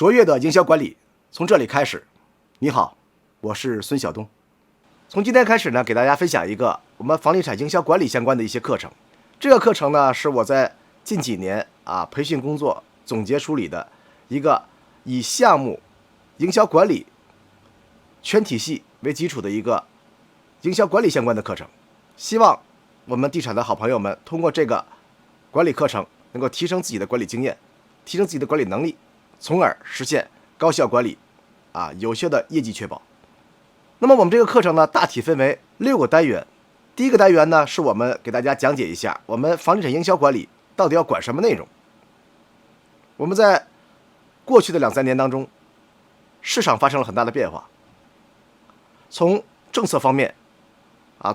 卓越的营销管理从这里开始。你好，我是孙晓东。从今天开始呢，给大家分享一个我们房地产营销管理相关的一些课程。这个课程呢，是我在近几年培训工作总结梳理的一个以项目营销管理全体系为基础的一个营销管理相关的课程。希望我们地产的好朋友们通过这个管理课程，能够提升自己的管理经验，提升自己的管理能力，从而实现高效管理，有效的业绩确保。那么我们这个课程呢，大体分为6个单元。第一个单元呢，是我们给大家讲解一下我们房地产营销管理到底要管什么内容。我们在过去的2-3年当中，市场发生了很大的变化。从政策方面，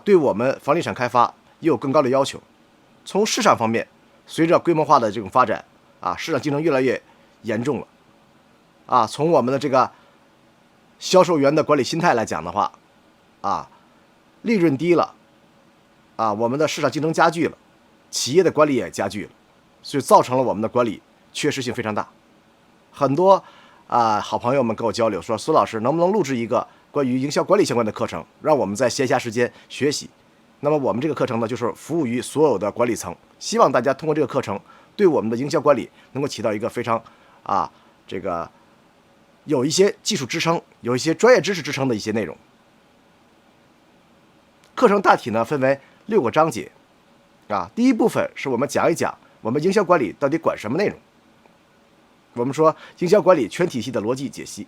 对我们房地产开发也有更高的要求。从市场方面，随着规模化的这种发展，市场竞争越来越严重了。从我们的这个销售员的管理心态来讲的话，利润低了，我们的市场竞争加剧了，企业的管理也加剧了，所以造成了我们的管理缺失性非常大。很多好朋友们跟我交流说，孙老师能不能录制一个关于营销管理相关的课程，让我们在闲暇时间学习。那么我们这个课程呢，就是服务于所有的管理层，希望大家通过这个课程对我们的营销管理能够起到一个非常这个有一些技术支撑，有一些专业知识支撑的一些内容。课程大体呢分为6个章节。第一部分是我们讲一讲我们营销管理到底管什么内容。我们说营销管理全体系的逻辑解析。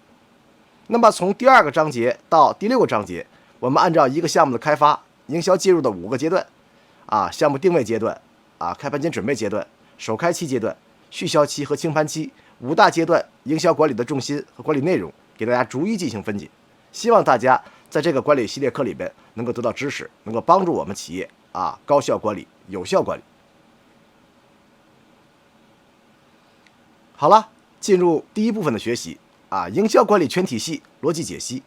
那么从第2个章节到第6个章节，我们按照一个项目的开发营销介入的5个阶段，项目定位阶段，开盘前准备阶段，首开期阶段，续销期和清盘期5大阶段营销管理的重心和管理内容，给大家逐一进行分解。希望大家在这个管理系列课里边能够得到知识，能够帮助我们企业高效管理、有效管理。好了，进入第一部分的学习营销管理全体系逻辑解析。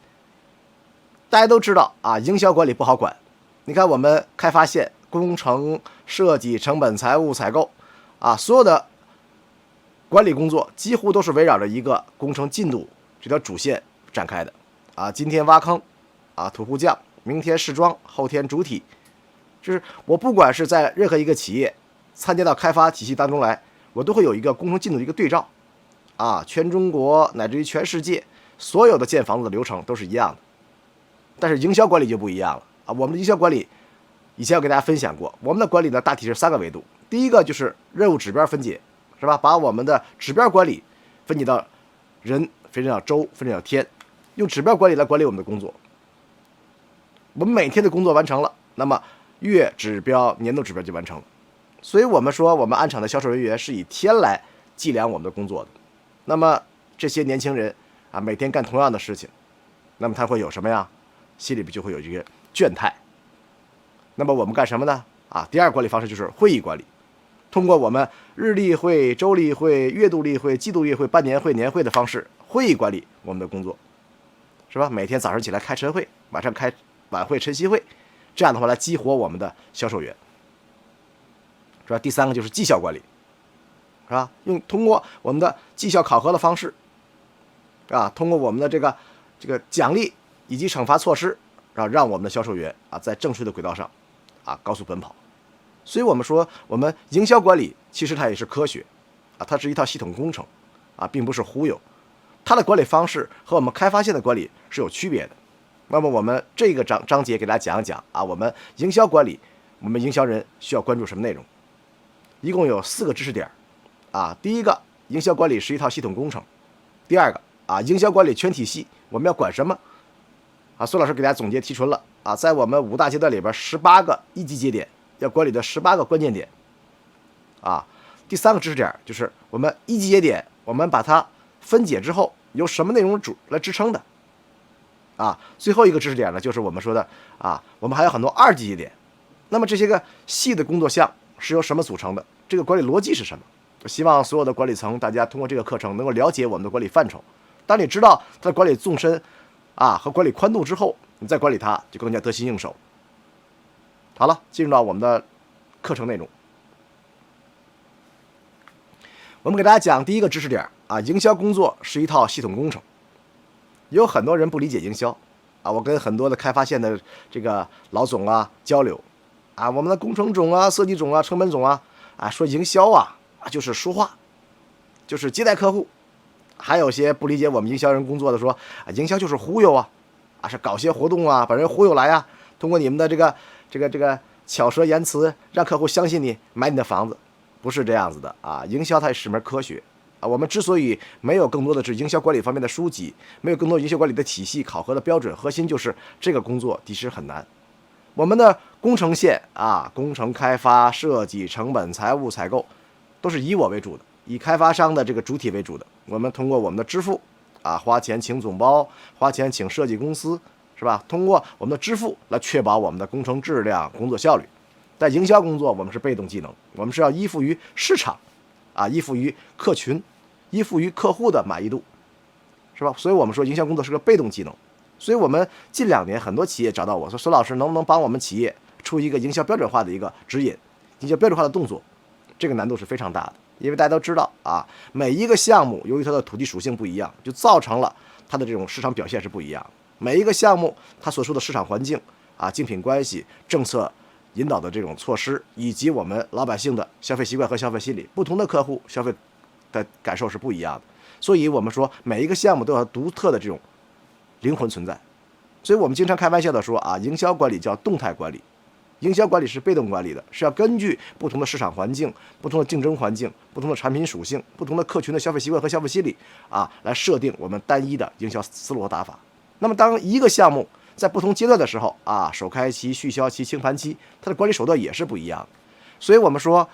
大家都知道营销管理不好管。你看我们开发线、工程设计、成本、财务、采购所有的管理工作几乎都是围绕着一个工程进度这条主线展开的今天挖坑土库匠，明天试装，后天主体。就是我不管是在任何一个企业参加到开发体系当中来，我都会有一个工程进度的一个对照全中国乃至于全世界所有的建房子的流程都是一样的。但是营销管理就不一样了我们的营销管理以前我给大家分享过，我们的管理呢大体是3个维度。第一个就是任务指标分解，是吧？把我们的指标管理分解到人，分解到周，分解到天，用指标管理来管理我们的工作。我们每天的工作完成了，那么月指标、年度指标就完成了。所以我们说，我们按厂的销售人员是以天来计量我们的工作的。那么这些年轻人每天干同样的事情，那么他会有什么呀？心里边就会有这个倦怠。那么我们干什么呢？第2个管理方式就是会议管理，通过我们日例会、周例会、月度例会、季度例会、半年会、年会的方式，会议管理我们的工作，是吧？每天早上起来开晨会，晚上开晚会、晨曦会，这样的话来激活我们的销售员，是吧？第3个就是绩效管理，是吧？通过我们的绩效考核的方式，通过我们的这个奖励以及惩罚措施，让我们的销售员在正确的轨道上高速奔跑。所以我们说，我们营销管理其实它也是科学它是一套系统工程并不是忽悠。它的管理方式和我们开发线的管理是有区别的。那么我们这个章节给大家讲一讲我们营销管理，我们营销人需要关注什么内容。一共有4个知识点第一个，营销管理是一套系统工程。第2个营销管理全体系我们要管什么孙老师给大家总结提出了在我们5大阶段里边18个一级节点要管理的18个关键点第3个知识点就是我们一级节点，我们把它分解之后由什么内容来支撑的最后一个知识点呢，就是我们说的我们还有很多2级节点。那么这些个细的工作项是由什么组成的？这个管理逻辑是什么？希望所有的管理层大家通过这个课程能够了解我们的管理范畴。当你知道它的管理纵深和管理宽度之后，你再管理它就更加得心应手。好了，进入到我们的课程内容。我们给大家讲第一个知识点营销工作是一套系统工程。有很多人不理解营销我跟很多的开发线的这个老总交流我们的工程总设计总成本总说营销就是说话，就是接待客户。还有些不理解我们营销人工作的说营销就是忽悠是搞些活动把人忽悠来通过你们的这个巧舌言辞让客户相信你买你的房子。不是这样子的营销它是门科学我们之所以没有更多的是营销管理方面的书籍，没有更多营销管理的体系考核的标准，核心就是这个工作其实很难。我们的工程线工程开发、设计、成本、财务、采购都是以我为主的，以开发商的这个主体为主的。我们通过我们的支付花钱请总包，花钱请设计公司，是吧？通过我们的支付来确保我们的工程质量、工作效率。在营销工作，我们是被动技能，我们是要依附于市场依附于客群，依附于客户的满意度，是吧？所以我们说营销工作是个被动技能。所以我们近2年很多企业找到我说，孙老师能不能帮我们企业出一个营销标准化的一个指引，营销标准化的动作？这个难度是非常大的，因为大家都知道每一个项目由于它的土地属性不一样，就造成了它的这种市场表现是不一样。每一个项目它所处的市场环境竞品关系、政策引导的这种措施，以及我们老百姓的消费习惯和消费心理，不同的客户消费的感受是不一样的。所以我们说每一个项目都有独特的这种灵魂存在。所以我们经常开玩笑的说营销管理叫动态管理，营销管理是被动管理的，是要根据不同的市场环境、不同的竞争环境、不同的产品属性、不同的客群的消费习惯和消费心理来设定我们单一的营销思路和打法。那么当一个项目在不同阶段的时候首开期、续销期、清盘期，它的管理手段也是不一样的。所以我们说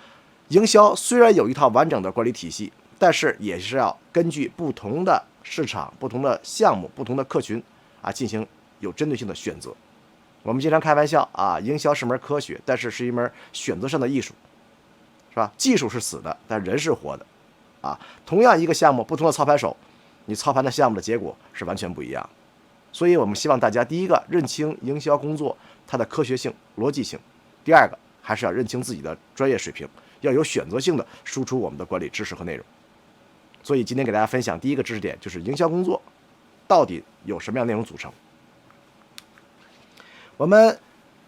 营销虽然有一套完整的管理体系，但是也是要根据不同的市场、不同的项目、不同的客群进行有针对性的选择。我们经常开玩笑营销是门科学，但是是一门选择上的艺术，是吧？技术是死的，但人是活的同样一个项目，不同的操盘手，你操盘的项目的结果是完全不一样。所以我们希望大家第一个认清营销工作它的科学性、逻辑性，第二个还是要认清自己的专业水平，要有选择性的输出我们的管理知识和内容。所以今天给大家分享第一个知识点，就是营销工作到底有什么样的内容组成。我们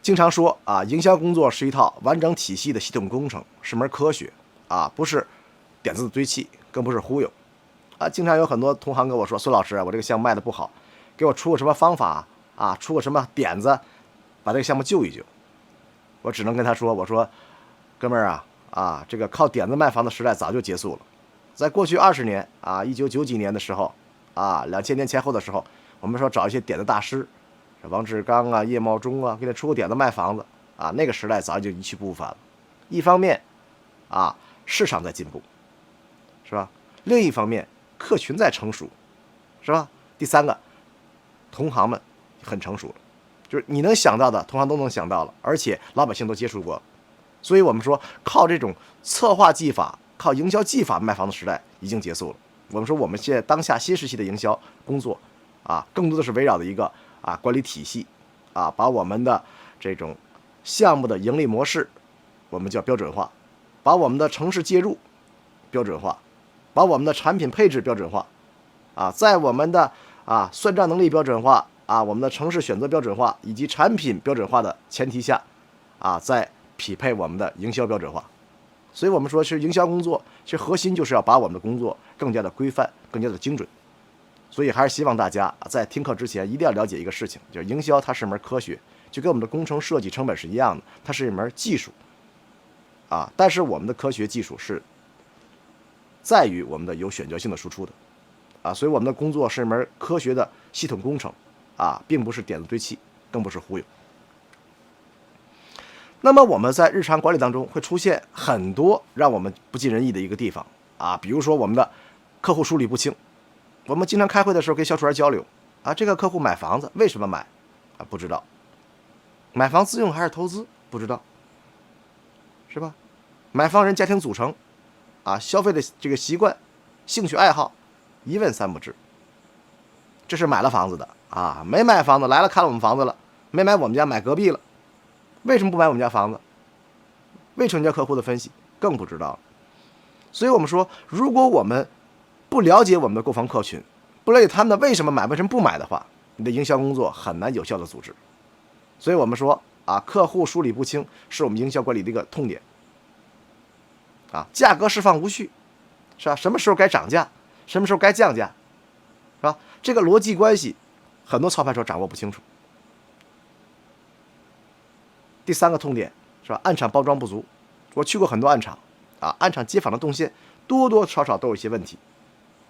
经常说营销工作是一套完整体系的系统工程，是门科学不是点子的堆砌，更不是忽悠经常有很多同行跟我说，孙老师我这个项目卖的不好，给我出个什么方法出个什么点子把这个项目救一救。我只能跟他说，我说哥们儿这个靠点子卖房的时代早就结束了。在过去20年1990几年的时候2000年前后的时候，我们说找一些点子大师，王志刚叶茂中给他出个点子卖房子那个时代早就一去不复返了。一方面市场在进步，是吧？另一方面客群在成熟，是吧？第三个同行们很成熟了，就是你能想到的同行都能想到了，而且老百姓都接触过了。所以我们说靠这种策划技法、靠营销技法卖房的时代已经结束了。我们说我们现在当下新时期的营销工作更多的是围绕的一个管理体系把我们的这种项目的盈利模式我们叫标准化，把我们的城市介入标准化，把我们的产品配置标准化在我们的算账能力标准化我们的城市选择标准化以及产品标准化的前提下再匹配我们的营销标准化。所以我们说是营销工作其实核心就是要把我们的工作更加的规范，更加的精准。所以还是希望大家在听课之前一定要了解一个事情，就是营销它是门科学，就跟我们的工程设计成本是一样的，它是一门技术但是我们的科学技术是在于我们的有选择性的输出的所以我们的工作是一门科学的系统工程并不是点子堆砌，更不是忽悠。那么我们在日常管理当中会出现很多让我们不尽人意的一个地方比如说我们的客户梳理不清。我们经常开会的时候跟销售员交流这个客户买房子为什么买不知道，买房自用还是投资不知道，是吧？买房人家庭组成消费的这个习惯、兴趣爱好一问三不知。这是买了房子的没买房子来了看了我们房子了，没买我们家买隔壁了，为什么不买我们家房子？未成交客户的分析更不知道了。所以我们说如果我们不了解我们的购房客群，不了解他们的为什么买为什么不买的话，你的营销工作很难有效的组织。所以我们说啊，客户梳理不清是我们营销管理的一个痛点啊，价格释放无序，是吧？什么时候该涨价，什么时候该降价，是吧？这个逻辑关系很多操盘手掌握不清楚。第三个痛点是吧？暗场包装不足。我去过很多暗场啊，暗场街坊的动线多多少少都有一些问题。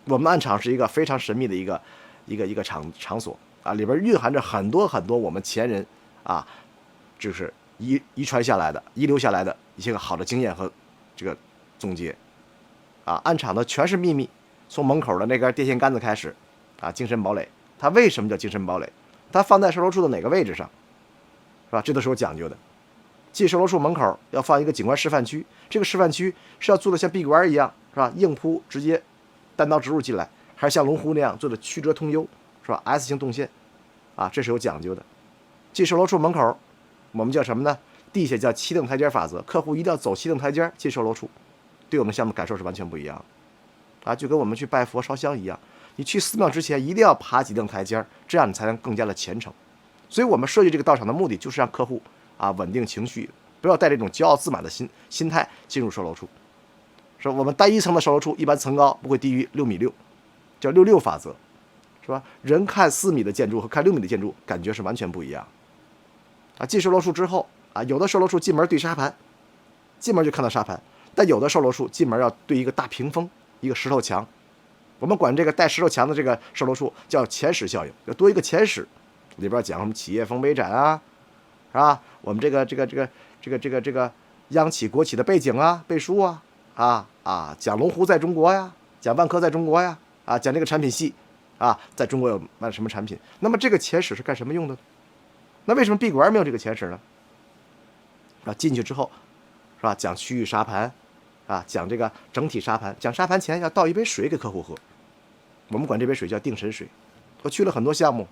我们暗场是一个非常神秘的一个场所啊，里边蕴含着很多很多我们前人啊，就是遗传下来的、遗留下来的一些个好的经验和这个总结啊。暗场呢全是秘密，从门口的那根电线杆子开始啊，精神堡垒。它为什么叫精神堡垒？它放在售楼处的哪个位置上，是吧？这都是有讲究的。进售楼处门口要放一个景观示范区，这个示范区是要做的像闭馆一样，是吧？硬铺直接单刀直入进来，还是像龙湖那样做的曲折通幽，是吧 ？S 型动线，啊，这是有讲究的。进售楼处门口，我们叫什么呢？地下叫7等台阶法则，客户一定要走7等台阶进售楼处，对我们项目感受是完全不一样的，啊，就跟我们去拜佛烧香一样，你去寺庙之前一定要爬几等台阶，这样你才能更加的虔诚。所以我们设计这个道场的目的就是让客户啊稳定情绪，不要带这种骄傲自满的心态进入售楼处。说我们单一层的售楼处一般层高不会低于6.6米，叫66法则，是吧？人看4米的建筑和看6米的建筑感觉是完全不一样。啊，进售楼处之后啊，有的售楼处进门对沙盘，进门就看到沙盘，但有的售楼处进门要对一个大屏风，一个石头墙。我们管这个带石头墙的这个售楼处叫前室效应，要多一个前室，里边讲什么企业风美展啊，是吧？我们这个央企国企的背景啊、背书啊，讲龙湖在中国呀，讲万科在中国呀，啊，讲这个产品系啊，在中国有卖什么产品？那么这个前室是干什么用的？那为什么闭馆没有这个前室呢？啊，进去之后，是吧？讲区域沙盘，啊，讲这个整体沙盘，讲沙盘前要倒一杯水给客户喝，我们管这杯水叫定神水。我去了很多项目，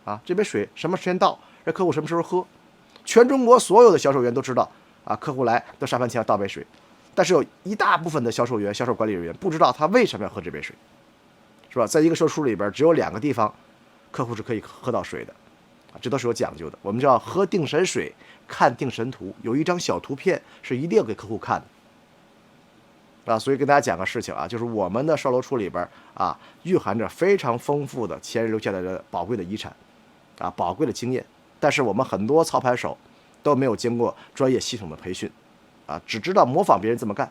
啊，这杯水什么时间倒，让客户什么时候喝，全中国所有的销售员都知道，啊，客户来到沙盘前要倒杯水，但是有一大部分的销售员、销售管理人员不知道他为什么要喝这杯水，是吧？在一个售楼处里边，只有2个地方，客户是可以喝到水的。这都是有讲究的，我们叫喝定神水，看定神图，有一张小图片是一定要给客户看的，啊，所以跟大家讲个事情啊，就是我们的售楼处里边啊，蕴含着非常丰富的前人留下来的宝贵的遗产，啊，宝贵的经验，但是我们很多操盘手都没有经过专业系统的培训，啊，只知道模仿别人这么干，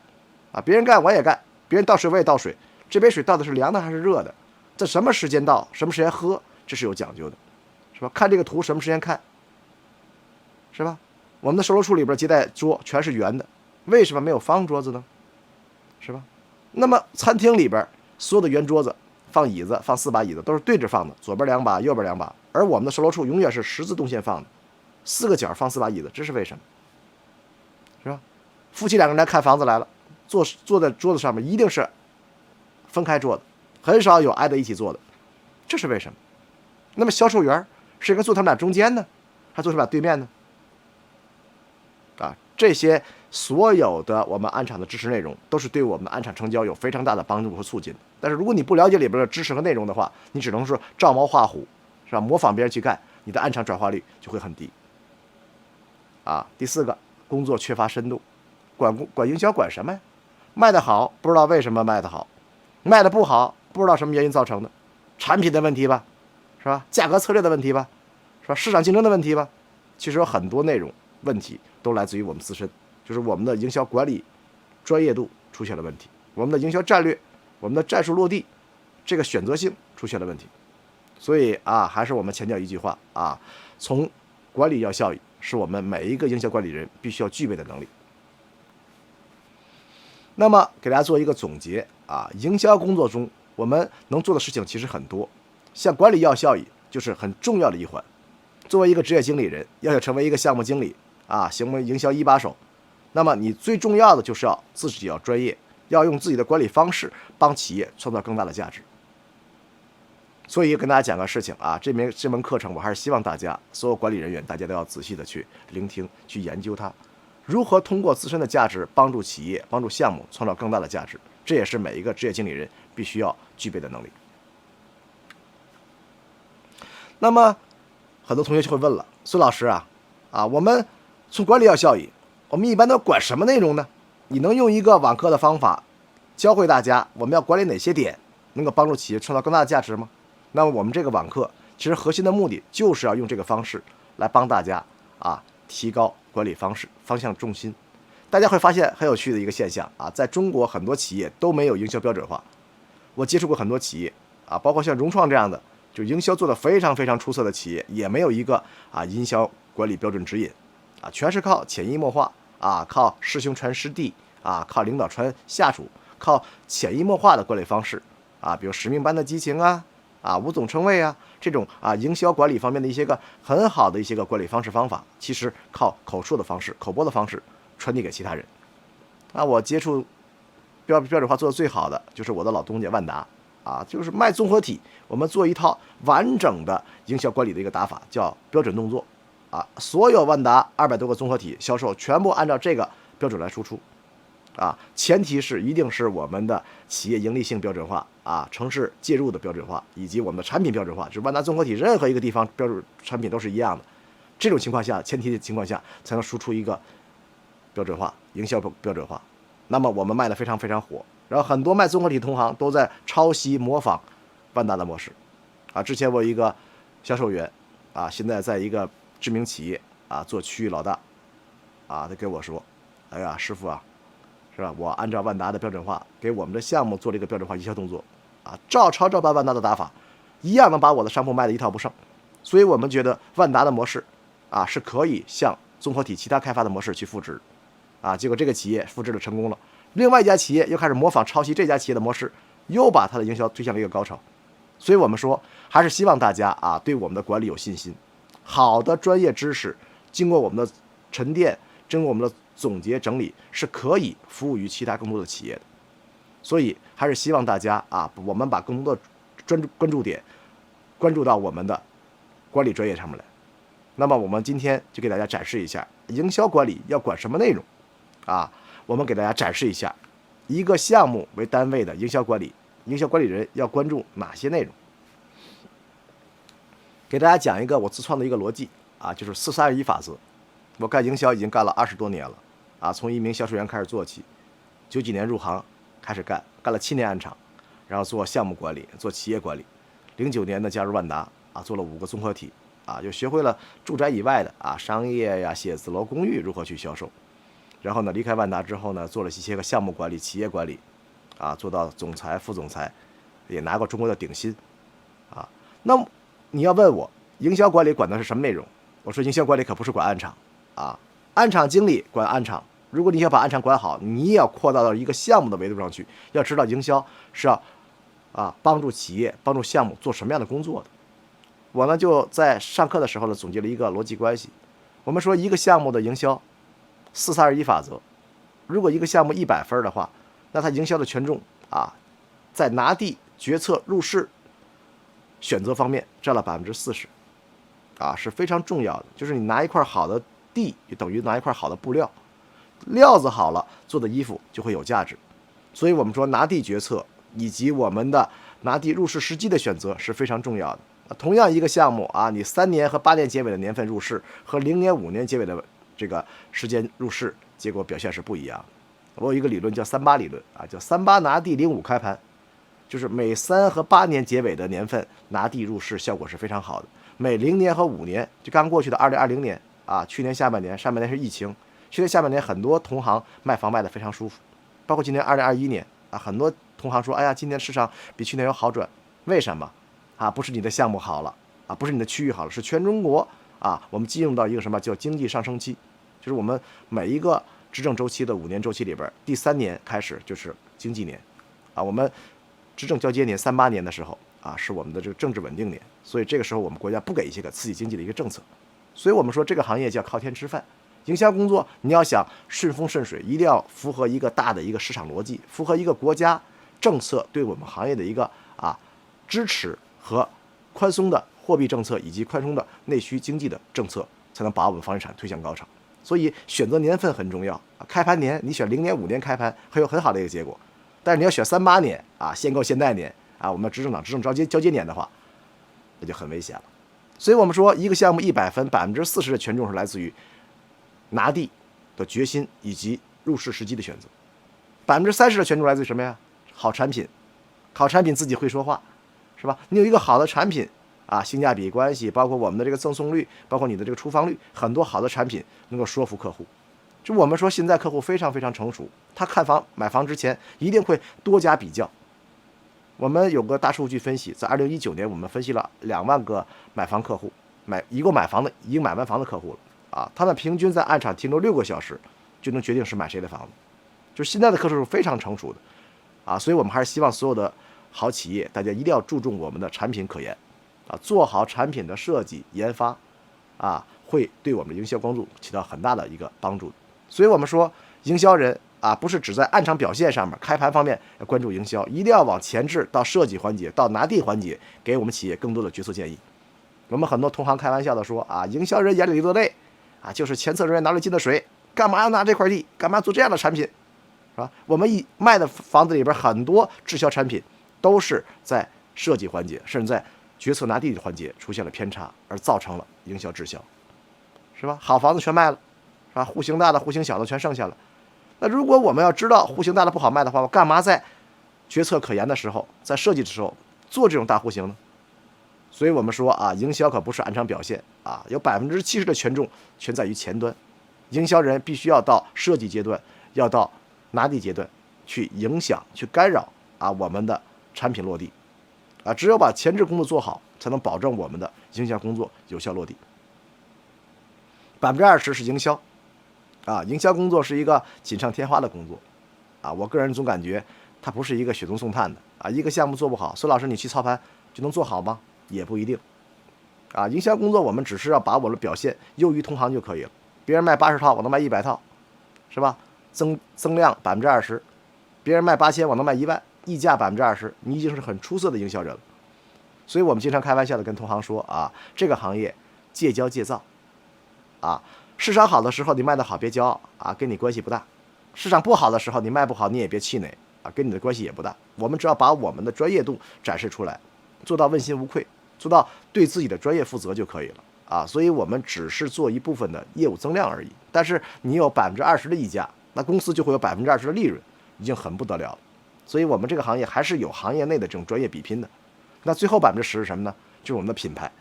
啊，别人干我也干，别人倒水我也倒水，这杯水倒的是凉的还是热的，在什么时间倒，什么时间喝，这是有讲究的。是吧？看这个图什么时间看，是吧？我们的售楼处里边接待桌全是圆的，为什么没有方桌子呢？是吧？那么餐厅里边所有的圆桌子放椅子，放4把椅子都是对着放的，左边2把，右边2把，而我们的售楼处永远是十字动线放的，4个角放4把椅子，这是为什么？是吧？夫妻2个人来看房子来了，坐在桌子上面一定是分开坐的，很少有挨在一起坐的，这是为什么？那么销售员是应该坐他们俩中间呢，还坐他们俩对面呢？啊，这些所有的我们暗场的知识内容，都是对我们的暗场成交有非常大的帮助和促进的。但是如果你不了解里边的知识和内容的话，你只能说照猫画虎，是吧？模仿别人去干，你的暗场转化率就会很低。啊，第4个，工作缺乏深度，管营销管什么呀？卖得好不知道为什么卖得好，卖得不好不知道什么原因造成的，产品的问题吧。是吧？价格策略的问题吧，是吧？市场竞争的问题吧，其实有很多内容问题都来自于我们自身，就是我们的营销管理专业度出现了问题，我们的营销战略、我们的战术落地这个选择性出现了问题。所以啊，还是我们强调一句话啊，从管理要效益，是我们每一个营销管理人必须要具备的能力。那么给大家做一个总结啊，营销工作中我们能做的事情其实很多。像管理要效益就是很重要的一环。作为一个职业经理人，要想成为一个项目经理啊，行为营销一把手，那么你最重要的就是要自己要专业，要用自己的管理方式帮企业创造更大的价值。所以跟大家讲个事情啊，这门课程我还是希望大家所有管理人员大家都要仔细的去聆听，去研究它，如何通过自身的价值帮助企业、帮助项目创造更大的价值，这也是每一个职业经理人必须要具备的能力。那么很多同学就会问了，孙老师我们从管理要效益，我们一般都管什么内容呢？你能用一个网课的方法教会大家我们要管理哪些点，能够帮助企业创造更大的价值吗？那么我们这个网课其实核心的目的就是要用这个方式来帮大家提高管理方式方向重心。大家会发现很有趣的一个现象在中国很多企业都没有营销标准化。我接触过很多企业包括像融创这样的就营销做得非常非常出色的企业，也没有一个营销管理标准指引全是靠潜移默化靠师兄传师弟靠领导传下属，靠潜移默化的管理方式比如使命般的激情吴总称谓这种营销管理方面的一些个很好的一些个管理方式方法，其实靠口述的方式、口播的方式传递给其他人。我接触标准化做的最好的就是我的老东家万达就是卖综合体，我们做一套完整的营销管理的一个打法，叫标准动作所有万达200多个综合体销售全部按照这个标准来输出前提是一定是我们的企业盈利性标准化城市介入的标准化，以及我们的产品标准化，就是万达综合体任何一个地方标准产品都是一样的。这种情况下，前提的情况下才能输出一个标准化营销标准化。那么我们卖的非常非常火，然后很多卖综合体同行都在抄袭模仿万达的模式之前我一个销售员现在在一个知名企业做区域老大他跟我说，哎呀师傅是吧，我按照万达的标准化给我们的项目做了一个标准化营销动作照抄照搬万达的打法，一样能把我的商铺卖得一套不剩。所以我们觉得万达的模式是可以向综合体其他开发的模式去复制结果这个企业复制了成功了，另外一家企业又开始模仿抄袭这家企业的模式，又把它的营销推向了一个高潮。所以我们说还是希望大家对我们的管理有信心，好的专业知识经过我们的沉淀，经过我们的总结整理，是可以服务于其他更多的企业的。所以还是希望大家我们把更多的关注点关注到我们的管理专业上面来。那么我们今天就给大家展示一下营销管理要管什么内容我们给大家展示一下一个项目为单位的营销管理，营销管理人要关注哪些内容。给大家讲一个我自创的一个逻辑就是4-3-2-1法则。我干营销已经干了20多年了从一名销售员开始做起，90几年入行开始干了7年暗场，然后做项目管理，做企业管理。09年呢加入万达做了5个综合体又学会了住宅以外的商业写字楼、公寓如何去销售。然后呢离开万达之后呢，做了一些个项目管理、企业管理做到总裁、副总裁，也拿过中国的顶薪那么你要问我营销管理管的是什么内容，我说营销管理可不是管暗场暗场经理管暗场，如果你想把暗场管好，你也要扩大到一个项目的维度上去。要知道营销是要帮助企业、帮助项目做什么样的工作的。我呢就在上课的时候呢总结了一个逻辑关系。我们说一个项目的营销4-3-2-1法则，如果一个项目100分的话，那它营销的权重在拿地、决策、入市、选择方面占了40%是非常重要的。就是你拿一块好的地，就等于拿一块好的布料，料子好了，做的衣服就会有价值。所以我们说拿地决策以及我们的拿地入市时机的选择是非常重要的。同样一个项目你3年和8年结尾的年份入市和0年5年结尾的这个时间入市，结果表现是不一样的。我有一个理论叫38理论叫38拿地05开盘，就是每3和8年结尾的年份拿地入市效果是非常好的。每0年和5年，就刚过去的2020年去年下半年是疫情，去年下半年很多同行卖房卖得非常舒服，包括今年2021年很多同行说，哎呀，今年市场比去年有好转。为什么不是你的项目好了不是你的区域好了，是全中国我们进入到一个什么叫经济上升期，就是我们每一个执政周期的5年周期里边，第3年开始就是经济年我们执政交接年38年的时候是我们的这个政治稳定年，所以这个时候我们国家不给一些个刺激经济的一个政策。所以我们说这个行业叫靠天吃饭。营销工作你要想顺风顺水，一定要符合一个大的一个市场逻辑，符合一个国家政策对我们行业的一个支持和宽松的货币政策以及宽松的内需经济的政策，才能把我们房地产推向高潮。所以选择年份很重要开盘年你选0年5年开盘会有很好的一个结果，但是你要选38年啊，限购现代年啊，我们执政党执政交接年的话，那就很危险了。所以我们说，一个项目100分，40%的权重是来自于拿地的决心以及入市时机的选择，30%的权重来自于什么呀？好产品，好产品自己会说话，是吧？你有一个好的产品啊，性价比关系，包括我们的这个赠送率，包括你的这个出房率，很多好的产品能够说服客户。就我们说，现在客户非常非常成熟，他看房买房之前一定会多加比较。我们有个大数据分析，在2019年，我们分析了2万个买房客户，已经买完房的客户了啊，他们平均在案场停留6个小时，就能决定是买谁的房子。就现在的客户是非常成熟的啊，所以我们还是希望所有的好企业，大家一定要注重我们的产品可研啊，做好产品的设计研发啊，会对我们的营销工作起到很大的一个帮助。所以我们说，营销人啊，不是只在案场表现上面、开盘方面要关注营销，一定要往前置到设计环节、到拿地环节，给我们企业更多的决策建议。我们很多同行开玩笑的说啊，营销人眼里流泪啊，就是前测人员哪里进的水，干嘛要拿这块地，干嘛做这样的产品，是吧？我们卖的房子里边很多滞销产品都是在设计环节，甚至在决策拿地的环节出现了偏差，而造成了营销滞销，是吧？好房子全卖了，是吧？户型大的、户型小的全剩下了。那如果我们要知道户型大的不好卖的话，我干嘛在决策可研的时候，在设计的时候做这种大户型呢？所以我们说啊，营销可不是案场表现啊，有70%的权重全在于前端，营销人必须要到设计阶段，要到拿地阶段去影响、去干扰啊我们的产品落地啊，只有把前置工作做好，才能保证我们的营销工作有效落地。20%是营销。啊，营销工作是一个锦上添花的工作，啊，我个人总感觉它不是一个雪中送炭的啊。一个项目做不好，孙老师你去操盘就能做好吗？也不一定。啊，营销工作我们只是要把我的表现优于同行就可以了。别人卖80套，我能卖100套，是吧？增量20%，别人卖8000，我能卖1万，溢价20%，你已经是很出色的营销人了。所以我们经常开玩笑的跟同行说啊，这个行业戒骄戒躁，啊。市场好的时候你卖得好别骄傲啊，跟你关系不大；市场不好的时候你卖不好你也别气馁啊，跟你的关系也不大。我们只要把我们的专业度展示出来，做到问心无愧，做到对自己的专业负责就可以了啊。所以我们只是做一部分的业务增量而已。但是你有20%的溢价，那公司就会有20%的利润，已经很不得了了。所以我们这个行业还是有行业内的这种专业比拼的。那最后10%是什么呢？就是我们的品牌。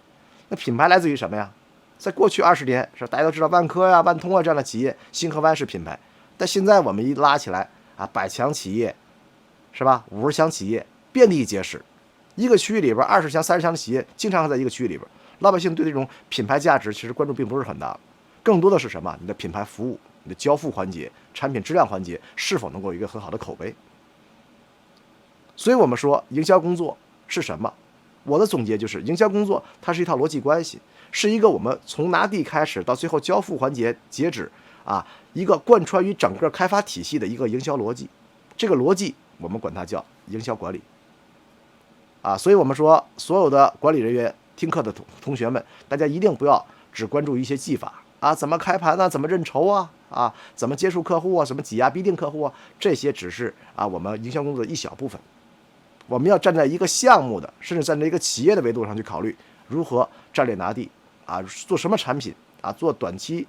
那品牌来自于什么呀？在过去20年，是大家都知道万科呀、万通啊这样的企业，星河湾是品牌。但现在我们一拉起来啊，100强企业，是吧？50强企业遍地皆是，一个区域里边20强、30强的企业经常在一个区域里边，老百姓对这种品牌价值其实关注并不是很大，更多的是什么？你的品牌服务、你的交付环节、产品质量环节是否能够有一个很好的口碑？所以我们说营销工作是什么？我的总结就是，营销工作它是一套逻辑关系，是一个我们从拿地开始到最后交付环节截止啊，一个贯穿于整个开发体系的一个营销逻辑。这个逻辑我们管它叫营销管理啊。所以我们说，所有的管理人员听课的同学们，大家一定不要只关注一些技法啊，怎么开盘啊，怎么认筹啊，怎么接触客户啊，怎么挤压逼定客户啊，这些只是啊我们营销工作的一小部分。我们要站在一个项目的，甚至站在一个企业的维度上去考虑，如何战略拿地啊，做什么产品啊，做短期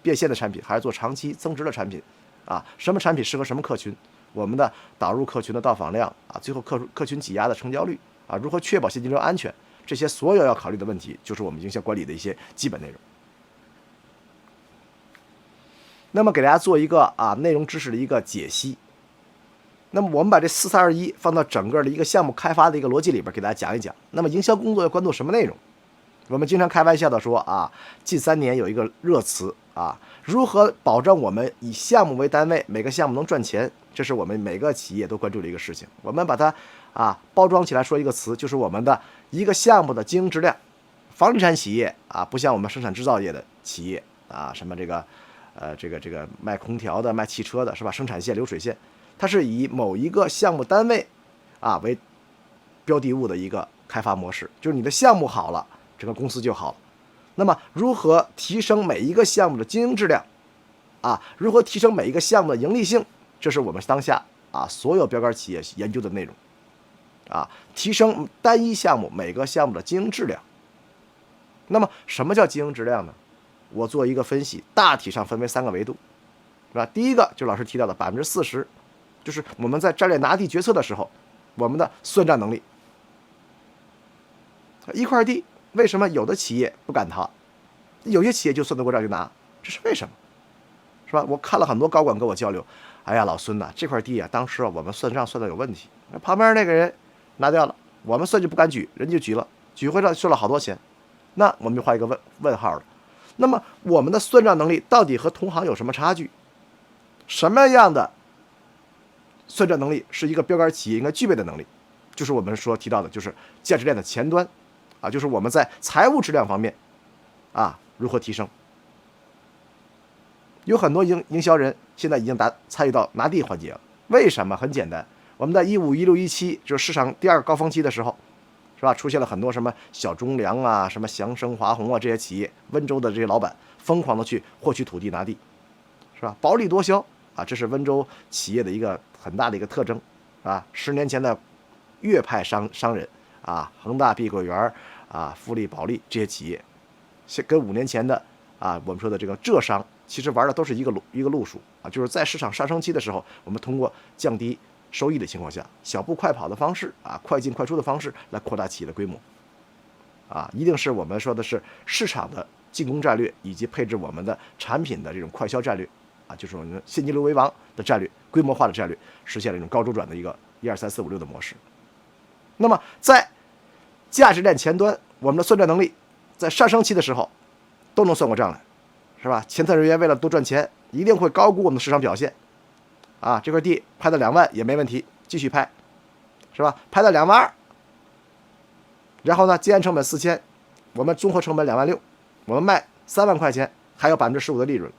变现的产品，还是做长期增值的产品啊？什么产品适合什么客群？我们的导入客群的到访量啊，最后客群挤压的成交率啊，如何确保现金流安全？这些所有要考虑的问题，就是我们营销管理的一些基本内容。那么给大家做一个内容知识的一个解析。那么我们把这4-3-2-1放到整个的一个项目开发的一个逻辑里边，给大家讲一讲。那么营销工作要关注什么内容？我们经常开玩笑的说近3年有一个热词如何保证我们以项目为单位，每个项目能赚钱？这是我们每个企业都关注的一个事情。我们把它包装起来说一个词，就是我们的一个项目的经营质量。房地产企业不像我们生产制造业的企业什么这个卖空调的、卖汽车的，是吧？生产线、流水线。它是以某一个项目单位为标的物的一个开发模式，就是你的项目好了，整个公司就好了。那么如何提升每一个项目的经营质量如何提升每一个项目的盈利性，这是我们当下所有标杆企业研究的内容提升单一项目每个项目的经营质量。那么什么叫经营质量呢？我做一个分析，大体上分为3个维度，是吧？第一个就是老师提到的40%，就是我们在战略拿地决策的时候，我们的算账能力。一块地为什么有的企业不敢拿，有些企业就算得过账就拿，这是为什么？是吧？我看了很多高管跟我交流，哎呀，老孙呐，这块地当时我们算账算的有问题，旁边那个人拿掉了，我们算就不敢举，人就举了，举回来算了好多钱，那我们就画一个问号了。那么我们的算账能力到底和同行有什么差距？什么样的算账能力是一个标杆企业应该具备的能力？就是我们提到的，就是价值链的前端就是我们在财务质量方面如何提升。有很多营销人现在已经参与到拿地环节了，为什么？很简单，我们在15、16、17就是市场第2个高峰期的时候，是吧？出现了很多什么小中粮什么祥生、华虹这些企业，温州的这些老板疯狂的去获取土地拿地，是吧？薄利多销这是温州企业的一个很大的一个特征10年前的粤派商人恒大、碧桂园富力、保利这些企业，跟5年前的我们说的这个浙商，其实玩的都是一个路数就是在市场上升期的时候，我们通过降低收益的情况下，小步快跑的方式快进快出的方式来扩大企业的规模一定是我们说的是市场的进攻战略，以及配置我们的产品的这种快销战略就是我们现金流为王的战略，规模化的战略，实现了一种高周转的一个1、2、3、4、5、6的模式。那么在价值链前端，我们的算账能力在上升期的时候都能算过账来，是吧？前测人员为了多赚钱，一定会高估我们的市场表现这块地拍到2万也没问题，继续拍，是吧？拍到2万2，然后呢，建安成本4000，我们综合成本2万6，我们卖3万块钱，还有15%的利润。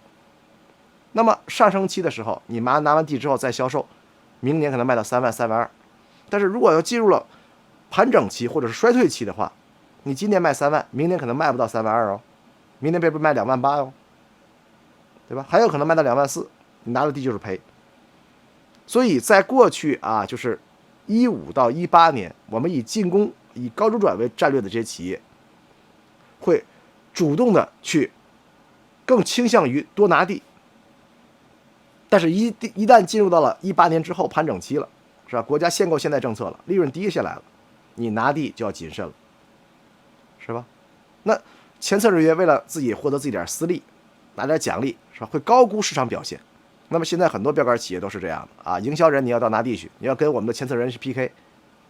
那么上升期的时候，你拿完地之后再销售，明年可能卖到3万、3万2。但是如果要进入了盘整期或者是衰退期的话，你今年卖3万，明年可能卖不到3万2明年被卖2万8对吧？还有可能卖到2万4，你拿了地就是赔。所以在过去就是15到18年，我们以进攻、以高周转为战略的这些企业，会主动的去更倾向于多拿地。但是一旦进入到了18年之后盘整期了，是吧？国家限购限贷政策了，利润低下来了，你拿地就要谨慎了，是吧？那前测人员为了自己获得自己点私利，拿点奖励，是吧？会高估市场表现。那么现在很多标杆企业都是这样的营销人你要到拿地去，你要跟我们的前测人去 PK，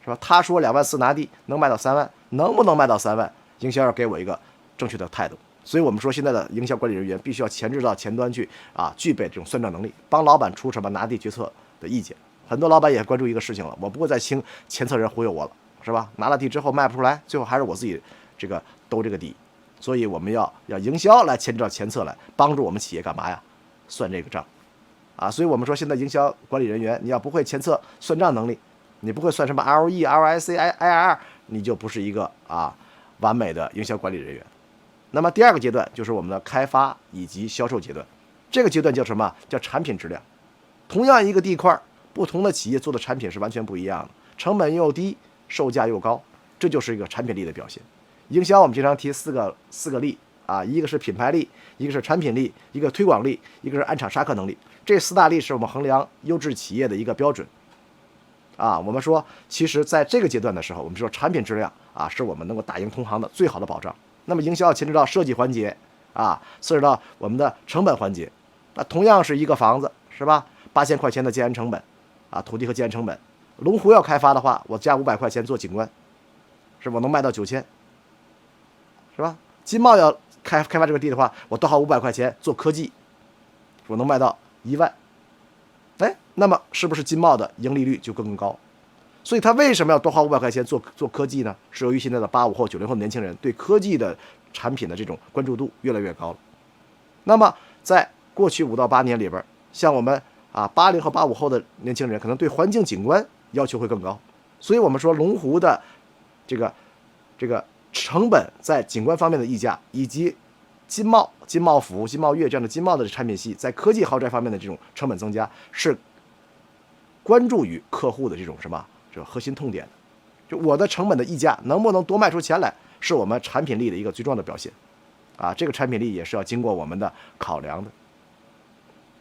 是吧？他说2万4拿地能卖到3万，能不能卖到3万？营销要给我一个正确的态度。所以我们说现在的营销管理人员必须要前置到前端去具备这种算账能力，帮老板出什么拿地决策的意见。很多老板也关注一个事情了，我不会再听前测人忽悠我了，是吧？拿了地之后卖不出来，最后还是我自己这个兜这个底。所以我们要营销来前置到前测来帮助我们企业干嘛呀？算这个账所以我们说现在营销管理人员，你要不会前测算账能力，你不会算什么 ROE、ROIC、IRR， 你就不是一个完美的营销管理人员。那么第2个阶段就是我们的开发以及销售阶段，这个阶段叫什么？叫产品质量。同样一个地块，不同的企业做的产品是完全不一样的，成本又低，售价又高，这就是一个产品力的表现。营销我们经常提四个力一个是品牌力，一个是产品力，一个推广力，一个是暗场杀客能力。这4大力是我们衡量优质企业的一个标准我们说其实在这个阶段的时候，我们说产品质量是我们能够打赢同行的最好的保障。那么营销要牵扯到设计环节牵扯到我们的成本环节。那同样是一个房子，是吧？8000块钱的建安成本土地和建安成本。龙湖要开发的话，我加500块钱做景观，是我能卖到9000，是吧？金茂要开发这个地的话，我多花500块钱做科技，我能卖到1万。那么是不是金茂的盈利率就更高？所以他为什么要多花500块钱做科技呢？是由于现在的85后、90后的年轻人对科技的产品的这种关注度越来越高了。那么在过去5到8年里边，像我们80和85后的年轻人，可能对环境景观要求会更高。所以我们说龙湖的这个成本在景观方面的溢价，以及金茂府、金茂悦这样的金茂的产品系在科技豪宅方面的这种成本增加，是关注于客户的这种这个核心痛点，就我的成本的溢价能不能多卖出钱来，是我们产品力的一个最重要的表现啊。这个产品力也是要经过我们的考量的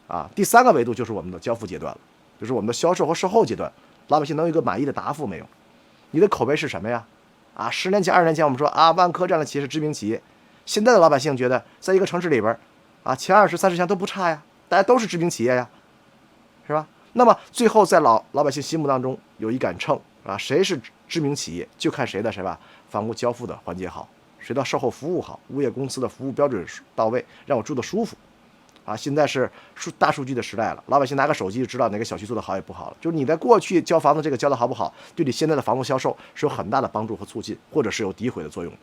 啊。第3个维度就是我们的交付阶段了，就是我们的销售和售后阶段，老百姓能有一个满意的答复没有？你的口碑是什么呀？啊，10年前、20年前我们说啊，万科这样的企业是知名企业，现在的老百姓觉得在一个城市里边啊，前20、30项都不差呀，大家都是知名企业呀，是吧？那么最后在老百姓心目当中有一杆秤啊，谁是知名企业，就看谁的房屋交付的环节好，谁的售后服务好，物业公司的服务标准到位，让我住得舒服啊。现在是大数据的时代了，老百姓拿个手机就知道哪个小区做得好也不好了。就是你在过去交房子这个交得好不好，对你现在的房屋销售是有很大的帮助和促进，或者是有诋毁的作用的。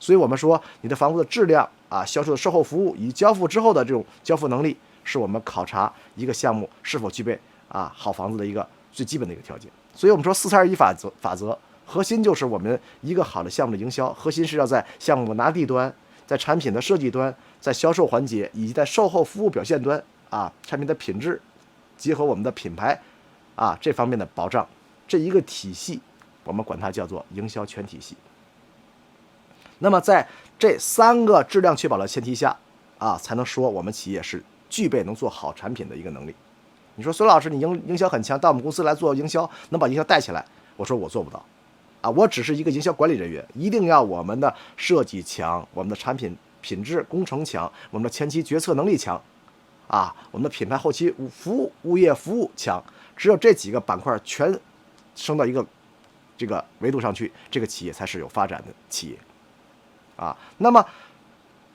所以我们说你的房屋的质量啊，销售的售后服务以及交付之后的这种交付能力，是我们考察一个项目是否具备好房子的一个最基本的一个条件。所以我们说4-3-2-1法则核心就是我们一个好的项目的营销，核心是要在项目拿地端，在产品的设计端，在销售环节以及在售后服务表现端产品的品质结合我们的品牌这方面的保障，这一个体系我们管它叫做营销全体系。那么在这3个质量确保的前提下才能说我们企业是具备能做好产品的一个能力。你说孙老师你营销很强，到我们公司来做营销，能把营销带起来？我说我做不到我只是一个营销管理人员，一定要我们的设计强，我们的产品品质工程强，我们的前期决策能力强我们的品牌后期服务物业服务强，只有这几个板块全升到一个这个维度上去，这个企业才是有发展的企业那么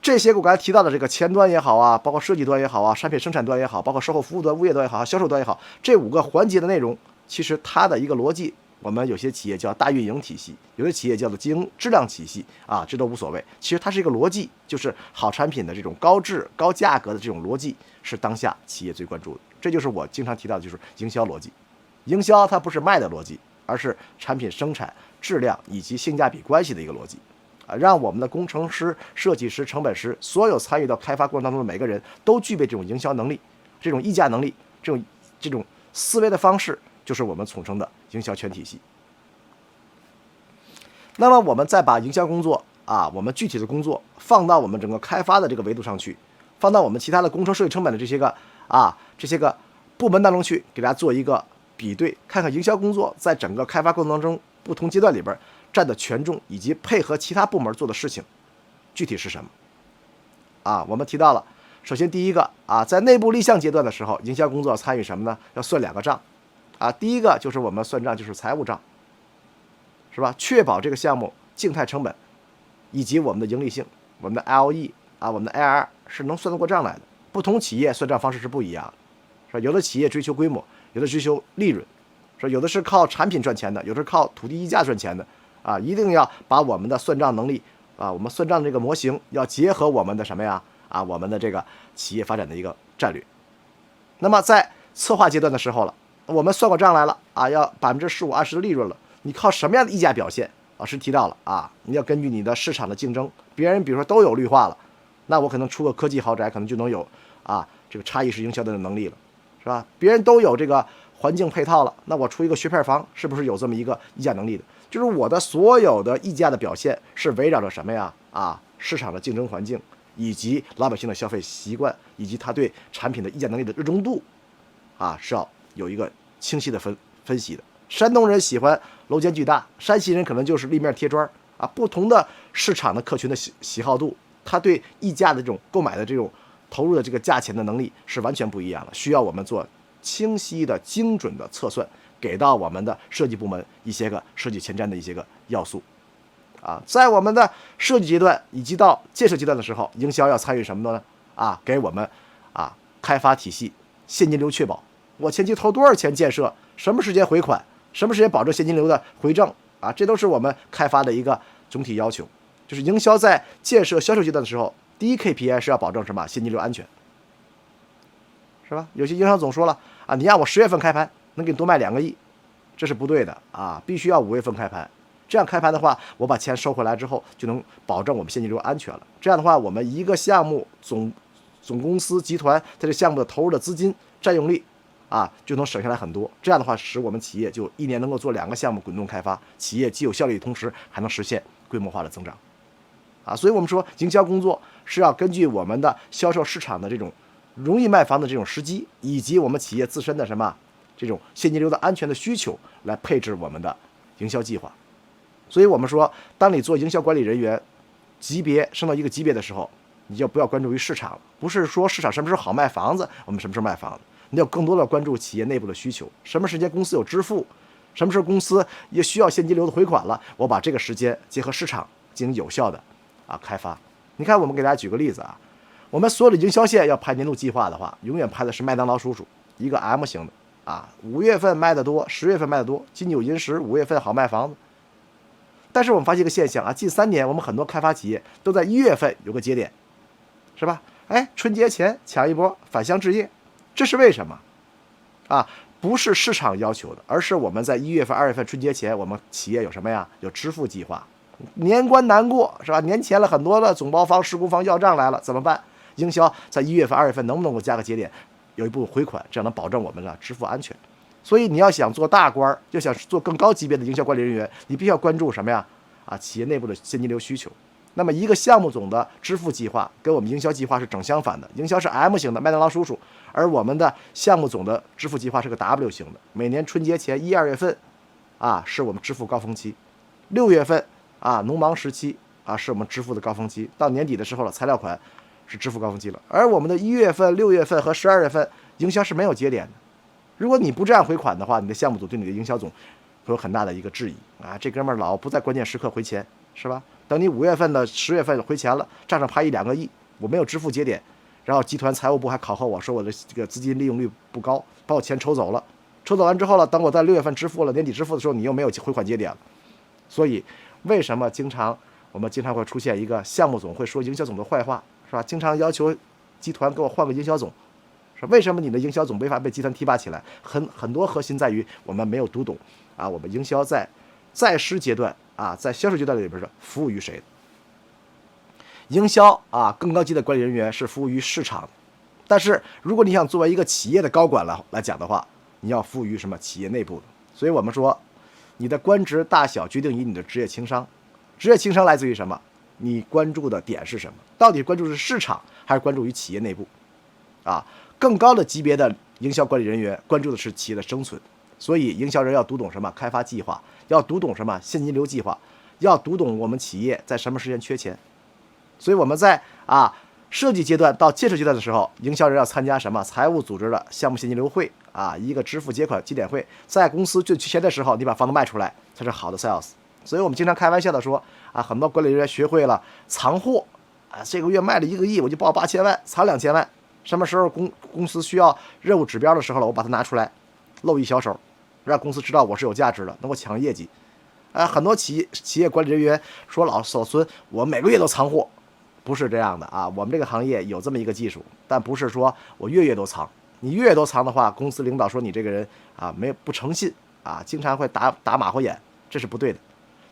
这些我刚才提到的这个前端也好包括设计端也好产品生产端也好，包括售后服务端、物业端也好，销售端也好，这5个环节的内容，其实它的一个逻辑，我们有些企业叫大运营体系，有的企业叫做经营质量体系这都无所谓。其实它是一个逻辑，就是好产品的这种高质高价格的这种逻辑是当下企业最关注的。这就是我经常提到的，就是营销逻辑。营销它不是卖的逻辑，而是产品生产质量以及性价比关系的一个逻辑让我们的工程师、设计师、成本师，所有参与到开发过程当中的每个人都具备这种营销能力、这种议价能力、这种思维的方式，就是我们统称的营销全体系。那么我们再把营销工作我们具体的工作放到我们整个开发的这个维度上去，放到我们其他的工程设计成本的这些个部门当中去，给大家做一个比对，看看营销工作在整个开发过程当中不同阶段里边占的权重，以及配合其他部门做的事情具体是什么我们提到了，首先第一个在内部立项阶段的时候，营销工作要参与什么呢？要算2个账第一个就是我们算账，就是财务账，是吧？确保这个项目静态成本以及我们的盈利性，我们的 LE 我们的 ARR 是能算得过账来的。不同企业算账方式是不一样的，是吧？有的企业追求规模，有的追求利润，是吧？有的是靠产品赚钱的，有的是靠土地溢价赚钱的一定要把我们的算账能力我们算账的这个模型要结合我们的什么呀我们的这个企业发展的一个战略。那么在策划阶段的时候了，我们算过账来了要15%、20%的利润了，你靠什么样的溢价表现？老师提到了你要根据你的市场的竞争，别人比如说都有绿化了，那我可能出个科技豪宅可能就能有这个差异式营销的能力了，是吧？别人都有这个环境配套了，那我出一个学片房是不是有这么一个溢价能力的？就是我的所有的溢价的表现是围绕着什么呀市场的竞争环境，以及老百姓的消费习惯，以及他对产品的溢价能力的热衷度是要有一个清晰的分析的。山东人喜欢楼间距大，山西人可能就是立面贴砖不同的市场的客群的喜好度，他对溢价的这种购买的这种投入的这个价钱的能力是完全不一样的，需要我们做清晰的精准的测算，给到我们的设计部门一些个设计前瞻的一些个要素在我们的设计阶段以及到建设阶段的时候，营销要参与什么呢给我们开发体系现金流确保，我前期投多少钱建设，什么时间回款，什么时间保证现金流的回正这都是我们开发的一个总体要求。就是营销在建设销售阶段的时候，第一 KPI 是要保证什么？现金流安全，是吧？有些营销总说了你让我10月份开盘能给你多卖2个亿，这是不对的必须要5月份开盘。这样开盘的话，我把钱收回来之后，就能保证我们现金流安全了。这样的话，我们一个项目总公司集团在这项目的投入的资金占用率就能省下来很多。这样的话，使我们企业就一年能够做2个项目滚动开发，企业既有效率，同时还能实现规模化的增长。所以我们说营销工作是要根据我们的销售市场的这种容易卖房的这种时机，以及我们企业自身的这种现金流的安全的需求来配置我们的营销计划。所以我们说，当你做营销管理人员级别升到一个级别的时候，你就不要关注于市场了，不是说市场什么时候好卖房子，我们什么时候卖房子，你要更多的关注企业内部的需求，什么时间公司有支付，什么时候公司也需要现金流的回款了，我把这个时间结合市场进行有效的开发。你看，我们给大家举个例子我们所有的营销线要排年度计划的话，永远排的是麦当劳叔叔，一个 M 型的5月份卖的多，10月份卖的多，金九银十，5月份好卖房子。但是我们发现一个现象近3年我们很多开发企业都在1月份有个节点，是吧？春节前抢一波返乡置业，这是为什么不是市场要求的，而是我们在1月份、2月份春节前，我们企业有什么呀？有支付计划。年关难过，是吧？年前了，很多的总包方、施工方要账来了，怎么办？营销在1月份、2月份能不能够加个节点，有一部分回款，这样能保证我们的支付安全。所以你要想做大官，要想做更高级别的营销管理人员，你必须要关注什么呀？企业内部的现金流需求。那么一个项目总的支付计划跟我们营销计划是正相反的，营销是 M 型的麦当劳叔叔，而我们的项目总的支付计划是个 W 型的。每年春节前1、2月份是我们支付高峰期，6月份农忙时期是我们支付的高峰期，到年底的时候了，材料款是支付高峰期了。而我们的1月份、6月份和12月份营销是没有节点的。如果你不这样回款的话，你的项目组对你的营销总会有很大的一个质疑这哥们儿老不在关键时刻回钱，是吧？等你5月份的10月份回钱了，账上排1、2个亿，我没有支付节点，然后集团财务部还考核我说我的这个资金利用率不高，把我钱抽走了。抽走完之后了，等我在6月份支付了，年底支付的时候，你又没有回款节点了。所以为什么我们经常会出现一个项目总会说营销总的坏话，是吧？经常要求集团给我换个营销总，是为什么你的营销总没法被集团提拔起来？很多核心在于我们没有读懂我们营销在师阶段在销售阶段里边是服务于谁的？营销更高级的管理人员是服务于市场的，但是如果你想作为一个企业的高管来讲的话，你要服务于什么？企业内部的。所以我们说，你的官职大小决定于你的职业情商。职业情商来自于什么？你关注的点是什么？到底关注是市场还是关注于企业内部？更高的级别的营销管理人员关注的是企业的生存。所以营销人要读懂什么？开发计划，要读懂什么？现金流计划，要读懂我们企业在什么时间缺钱。所以我们在设计阶段到建设阶段的时候，营销人要参加什么？财务组织的项目现金流会一个支付结款节点会，在公司最缺钱的时候，你把房子卖出来才是好的 sales。所以我们经常开玩笑的说很多管理人员学会了藏货这个月卖了1个亿，我就报8000万，藏2000万，什么时候公司需要任务指标的时候了，我把它拿出来露一小手，让公司知道我是有价值的，能够抢业绩。很多企业管理人员说老孙我每个月都藏货，不是这样的我们这个行业有这么一个技术，但不是说我月月都藏。你月月都藏的话，公司领导说你这个人不诚信经常会打马虎眼，这是不对的。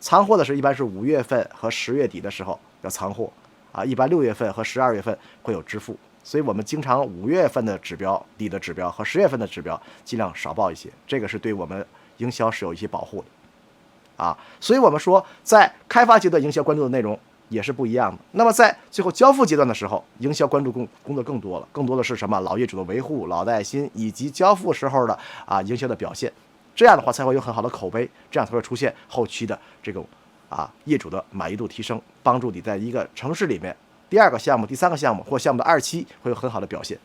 藏货的是一般是5月份和10月底的时候要藏货一般6月份和12月份会有支付。所以我们经常5月份的指标、底的指标和10月份的指标尽量少报一些，这个是对我们营销是有一些保护的所以我们说在开发阶段营销关注的内容也是不一样的。那么在最后交付阶段的时候，营销关注工作更多了，更多的是什么？老业主的维护、老带新，以及交付时候的营销的表现。这样的话才会有很好的口碑，这样才会出现后期的这种业主的满意度提升，帮助你在一个城市里面第2个项目、第3个项目或项目的2期会有很好的表现。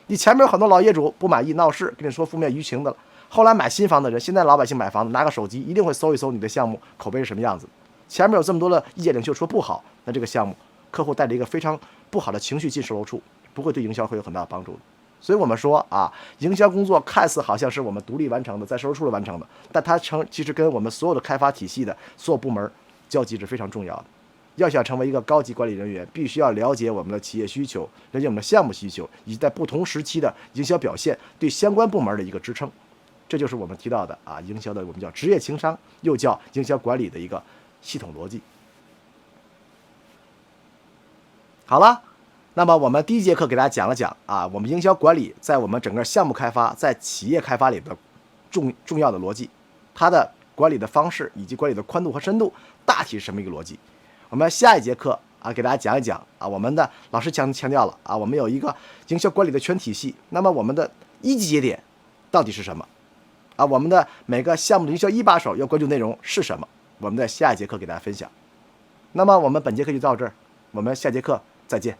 你前面有很多老业主不满意闹事，跟你说负面舆情的了，后来买新房的人，现在老百姓买房子拿个手机一定会搜一搜你的项目口碑是什么样子。前面有这么多的意见领袖说不好，那这个项目客户带着一个非常不好的情绪进售楼处，不会对营销会有很大的帮助的。所以我们说营销工作看似好像是我们独立完成的，在售楼处完成的，但它其实跟我们所有的开发体系的所有部门交集是非常重要的。要想成为一个高级管理人员，必须要了解我们的企业需求，了解我们的项目需求，以及在不同时期的营销表现对相关部门的一个支撑。这就是我们提到的营销的我们叫职业情商，又叫营销管理的一个系统逻辑。好了，那么我们第一节课给大家讲了讲啊，我们营销管理在我们整个项目开发、在企业开发里的重要的逻辑，它的管理的方式以及管理的宽度和深度大体是什么一个逻辑。我们下一节课啊，给大家讲一讲啊，我们的老师强调了啊，我们有一个营销管理的全体系。那么我们的一级节点到底是什么啊？我们的每个项目的营销一把手要关注内容是什么？我们在下一节课给大家分享。那么我们本节课就到这儿，我们下节课再见。